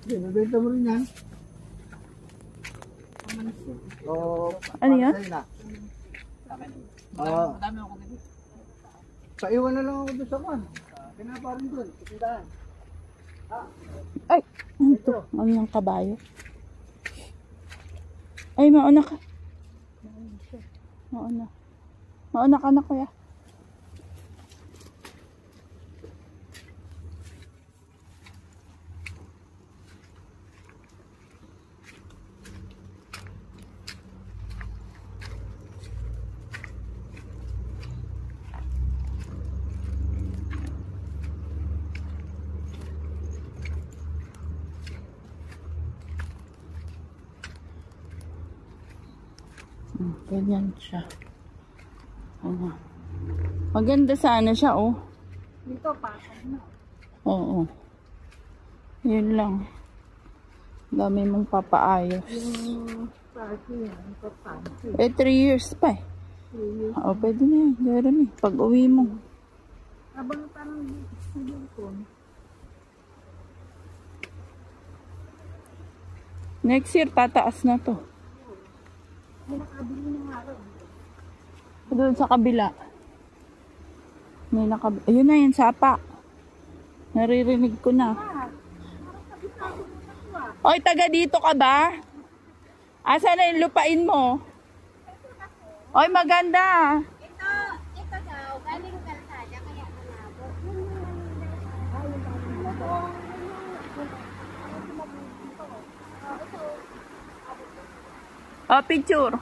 Binibenta mo rin yan. Ano yan? Paiwan na lang ako doon sa kwan. Pinapa rin doon. Tindahan. Ay, ito. Ano yung kabayo? Ay, mauna ka. Mauna. Mauna ka na, kuya. Ganyan siya. Ano. Maganda sana siya, oh. Dito, pasok na. Oo. Yun lang. Dami mong papaayos. Yung parking, yung papansin. 3 years pa eh. Oo, pwede na yan. Meron eh. Pag uwi mo. Habang parang dito. Next year, tataas na to. May nakabili ng araw. Doon sa kabila. May ayun na yung sapa. Naririnig ko na. Oy, taga dito ka ba? Asa na yung lupain mo? Oy, maganda. Ito daw, galing kalsada, kaya malabo. Oh, picture.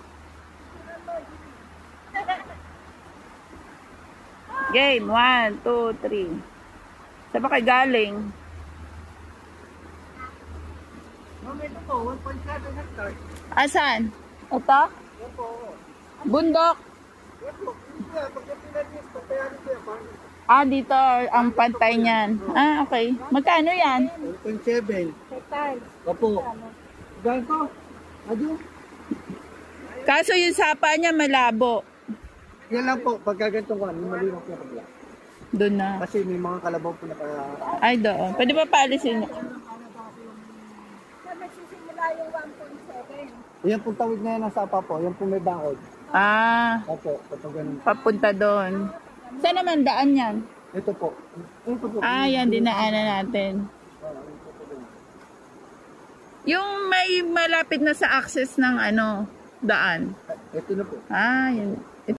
Game, 1, 2, 3. Saan ba kayo galing? Ito po, 1.7 hectares. Asan? Ito? Bundok. Ah, dito ang pantay niyan. Ah, okay. Magkano yan? 1.7. Hectare. Opo. Ganto. Ado. Kaso yung sapa niya malabo. Yan lang po, pagkagantong ko, malinaw po kabila. Doon na. Kasi may mga kalabaw po na kaya... Ay, doon. Pwede ba paalisin? Saan nagsisimula yung 1.7? Yan po tawid na yan ang sapa po, yan po may bangod. Ah, Opo, kapag ganun. papunta doon. Saan naman daan yan? Ito po. Ito po. Ah, yan, dinaanan natin. Yung may malapit na sa access ng ano, daan. Ito na po. Ah, yun.